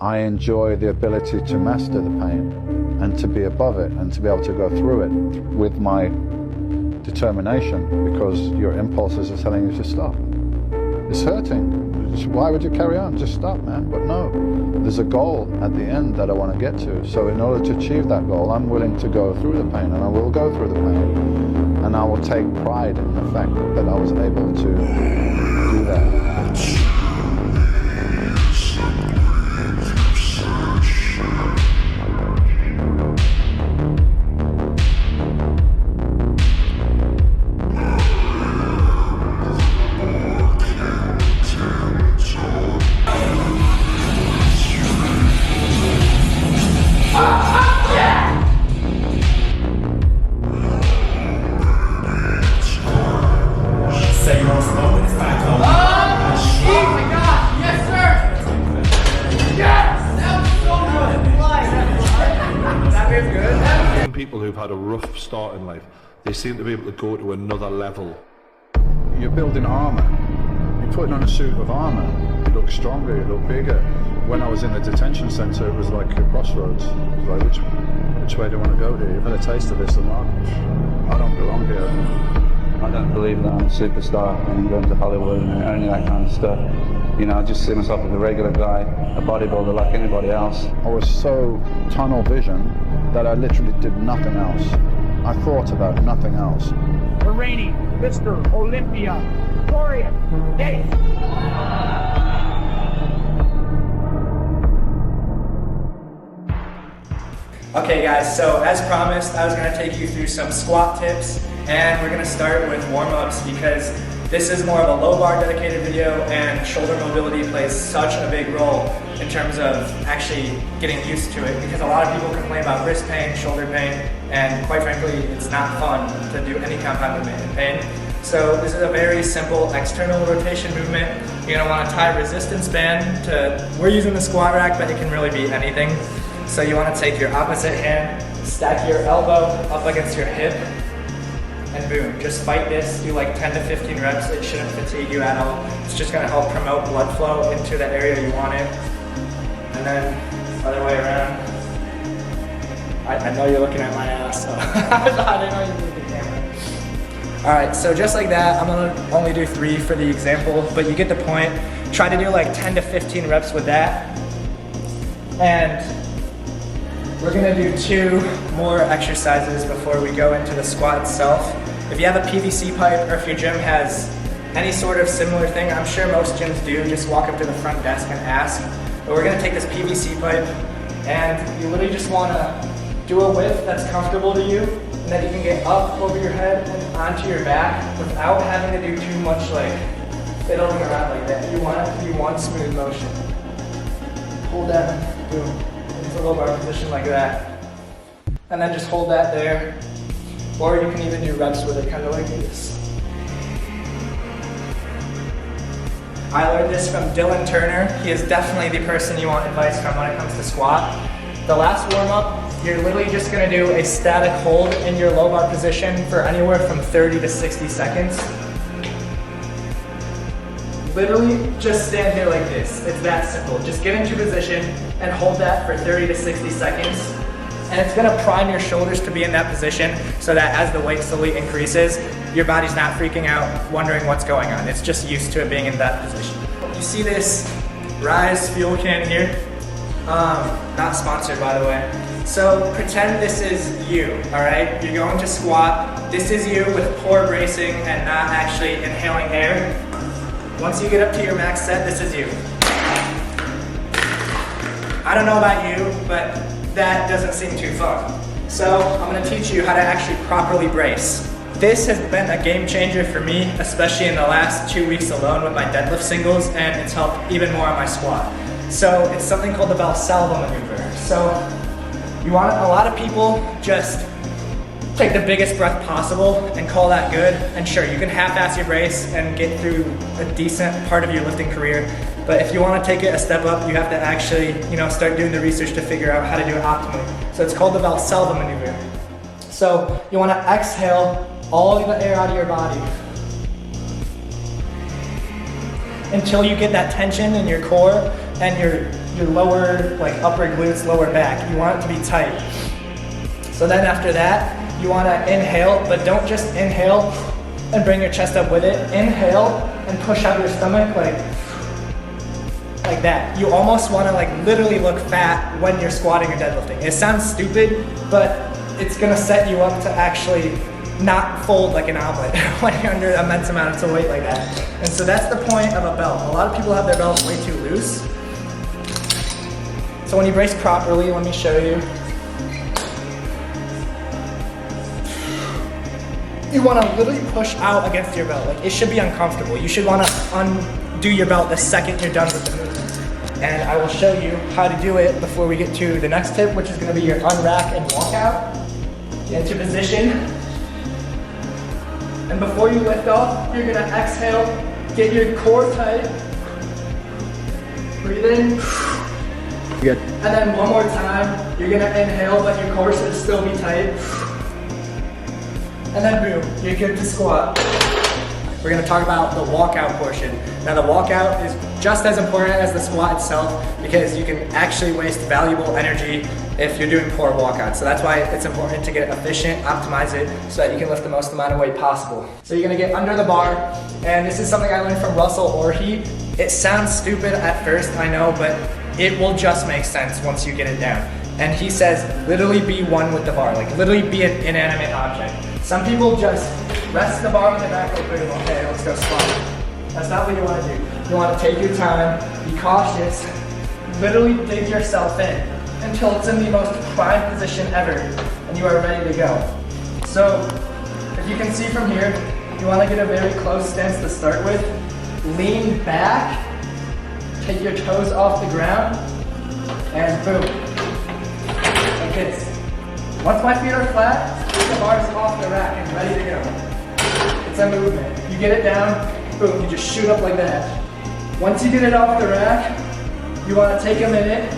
I enjoy the ability to master the pain and to be above it and to be able to go through it with my determination, because your impulses are telling you to stop. It's hurting. Why would you carry on? Just stop, man. But no, there's a goal at the end that I want to get to. So in order to achieve that goal, I'm willing to go through the pain, and I will go through the pain. And I will take pride in the fact that I was able to do that. People who've had a rough start in life, they seem to be able to go to another level. You're building armor. You're putting on a suit of armor. You look stronger, you look bigger. When I was in the detention center, it was like a crossroads. It was like, which way do you want to go here? You've had a taste of this or not? I don't belong here. I don't believe that I'm a superstar and I'm going to Hollywood and only that kind of stuff. You know, I just see myself as a regular guy, a bodybuilder like anybody else. I was so tunnel vision that I literally did nothing else. I thought about nothing else. The reigning Mr. Olympia, Dorian Day. Okay guys, so as promised, I was going to take you through some squat tips, and we're going to start with warm-ups because this is more of a low bar dedicated video, and shoulder mobility plays such a big role in terms of actually getting used to it, because a lot of people complain about wrist pain, shoulder pain, and quite frankly, it's not fun to do any compound movement in pain. So this is a very simple external rotation movement. You're going to want to tie resistance band to, we're using the squat rack, but it can really be anything. So you want to take your opposite hand, stack your elbow up against your hip, and boom, just fight this, do like 10 to 15 reps. It shouldn't fatigue you at all. It's just gonna help promote blood flow into the area you want it. And then, other way around. I know you're looking at my ass, so I didn't know you moved the camera. All right, so just like that, I'm gonna only do 3 for the example, but you get the point. Try to do like 10 to 15 reps with that. And we're gonna do 2 more exercises before we go into the squat itself. If you have a PVC pipe, or if your gym has any sort of similar thing, I'm sure most gyms do, just walk up to the front desk and ask. But we're gonna take this PVC pipe, and you literally just wanna do a width that's comfortable to you, and that you can get up over your head and onto your back without having to do too much like fiddling around like that. You want it to be one smooth motion. Hold that, boom. A low bar position like that, and then just hold that there, or you can even do reps with it kind of like this. I learned this from Dylan Turner. He is definitely the person you want advice from when it comes to squat. The last warm-up, you're literally just going to do a static hold in your low bar position for anywhere from 30 to 60 seconds. Literally just stand here like this. It's that simple. Just get into position and hold that for 30 to 60 seconds. And it's gonna prime your shoulders to be in that position so that as the weight slowly increases, your body's not freaking out, wondering what's going on. It's just used to it being in that position. You see this Rise fuel can here? Not sponsored, by the way. So pretend this is you, all right? You're going to squat. This is you with poor bracing and not actually inhaling air. Once you get up to your max set, this is you. I don't know about you, but that doesn't seem too fun. So I'm gonna teach you how to actually properly brace. This has been a game changer for me, especially in the last 2 weeks alone with my deadlift singles, and it's helped even more on my squat. So it's something called the Valsalva maneuver. So you want, a lot of people just take the biggest breath possible and call that good. And sure, you can half-ass your brace and get through a decent part of your lifting career. But if you want to take it a step up, you have to actually, start doing the research to figure out how to do it optimally. So it's called the Valsalva maneuver. So you want to exhale all the air out of your body until you get that tension in your core and your your lower, like upper glutes, lower back. You want it to be tight. So then after that, you want to inhale, but don't just inhale and bring your chest up with it. Inhale and push out your stomach like that. You almost want to like literally look fat when you're squatting or deadlifting. It sounds stupid, but it's gonna set you up to actually not fold like an omelet when you're under immense amounts of weight like that. And so that's the point of a belt. A lot of people have their belts way too loose. So when you brace properly, let me show you. You want to literally push out against your belt. Like, it should be uncomfortable. You should want to undo your belt the second you're done with the movement. And I will show you how to do it before we get to the next tip, which is going to be your unrack and walkout. Get into position. And before you lift off, you're going to exhale, get your core tight. Breathe in. Good. And then one more time, you're going to inhale, but your core should still be tight. And then boom, you're good to squat. We're gonna talk about the walkout portion. Now the walkout is just as important as the squat itself because you can actually waste valuable energy if you're doing poor walkouts. So that's why it's important to get efficient, optimize it so that you can lift the most amount of weight possible. So you're gonna get under the bar, and this is something I learned from Russell Orhe. It sounds stupid at first, I know, but it will just make sense once you get it down. And he says, literally be one with the bar, like literally be an inanimate object. Some people just rest the bar on their back, like, boom, okay, let's go squat. That's not what you want to do. You want to take your time, be cautious, literally dig yourself in until it's in the most prime position ever, and you are ready to go. So, if you can see from here, you want to get a very close stance to start with. Lean back, take your toes off the ground, and boom, like this. Once my feet are flat, the bar is off the rack and ready to go. It's a movement. You get it down, boom, you just shoot up like that. Once you get it off the rack, you want to take a minute,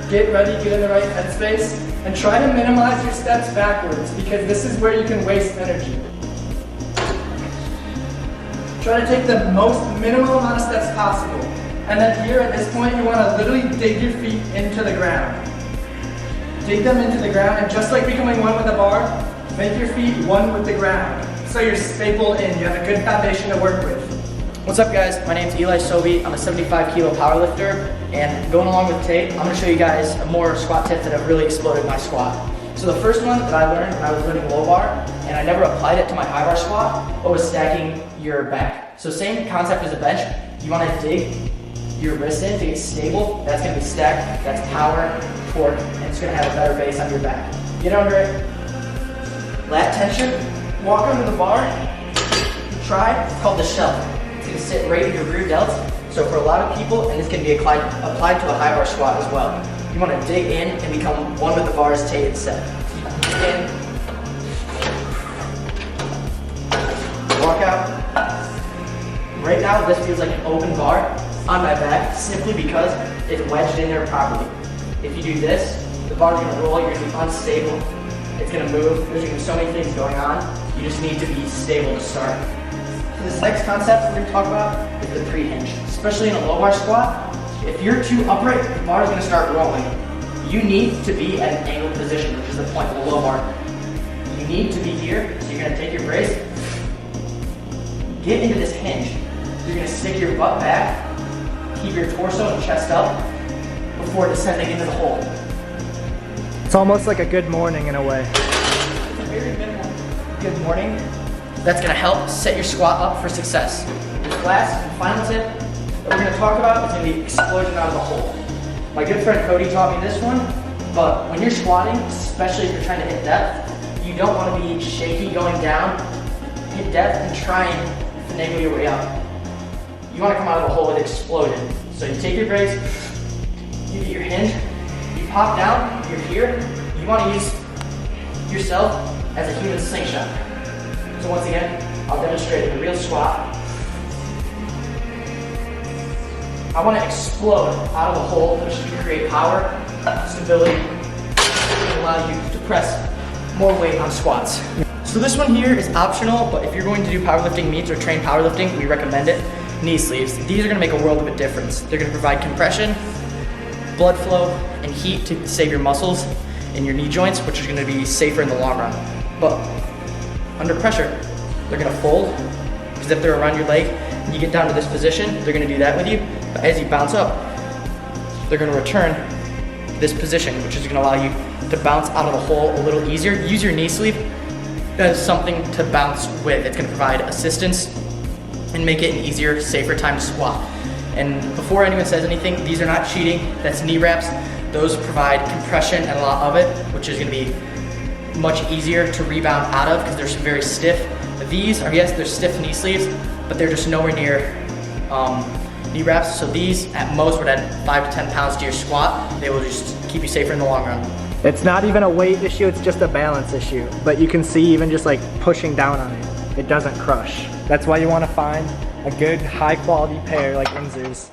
get ready, get in the right headspace, and try to minimize your steps backwards because this is where you can waste energy. Try to take the most minimal amount of steps possible. And then here at this point, you want to literally dig your feet into the ground. Dig them into the ground, and just like becoming one with the bar, make your feet one with the ground. So you're stapled in, you have a good foundation to work with. What's up guys, my name's Eli Sobey. I'm a 75 kilo powerlifter, and going along with Tate, I'm gonna show you guys more squat tips that have really exploded my squat. So the first one that I learned when I was learning low bar, and I never applied it to my high bar squat, was stacking your back. So same concept as a bench, you wanna dig your wrist in to get stable. That's gonna be stacked, that's power, torque, and it's gonna have a better base on your back. Get under it, lat tension, walk under the bar, try, it's called the shelf. It's gonna sit right in your rear delts. So for a lot of people, and this can be applied to a high bar squat as well, you wanna dig in and become one with the bars, Tate and set. Dig in, walk out. Right now, this feels like an open bar on my back simply because it's wedged in there properly. If you do this, the bar's gonna roll, you're gonna be unstable, it's gonna move, there's gonna be so many things going on, you just need to be stable to start. So this next concept we're gonna talk about is the pre-hinge. Especially in a low bar squat, if you're too upright, the bar is gonna start rolling. You need to be at an angled position, which is the point of the low bar. You need to be here, so you're gonna take your brace, get into this hinge. You're gonna stick your butt back, keep your torso and chest up before descending into the hole. It's almost like a good morning in a way. It's a very minimal good morning. That's gonna help set your squat up for success. This last and final tip that we're gonna talk about is gonna be explosion out of the hole. My good friend Cody taught me this one, but when you're squatting, especially if you're trying to hit depth, you don't wanna be shaky going down, hit depth and try and finagle your way up. You wanna come out of the hole with explosion. So you take your brace, you get your hinge, you pop down, you're here, you wanna use yourself as a human slingshot. So once again, I'll demonstrate the real squat. I wanna explode out of the hole, which should create power, stability, and allow you to press more weight on squats. So this one here is optional, but if you're going to do powerlifting meets or train powerlifting, we recommend it. Knee sleeves. These are gonna make a world of a difference. They're gonna provide compression, blood flow and heat to save your muscles in your knee joints, which is gonna be safer in the long run. But under pressure, they're gonna fold, because if they're around your leg and you get down to this position, they're gonna do that with you. But as you bounce up, they're gonna return to this position, which is gonna allow you to bounce out of the hole a little easier. Use your knee sleeve as something to bounce with. It's gonna provide assistance and make it an easier, safer time to squat. And before anyone says anything, these are not cheating. That's knee wraps. Those provide compression and a lot of it, which is gonna be much easier to rebound out of because they're very stiff. These are, yes, they're stiff knee sleeves, but they're just nowhere near knee wraps. So these at most would add 5 to 10 pounds to your squat. They will just keep you safer in the long run. It's not even a weight issue, it's just a balance issue. But you can see even just like pushing down on it, it doesn't crush. That's why you wanna find a good high quality pair like Windsor's.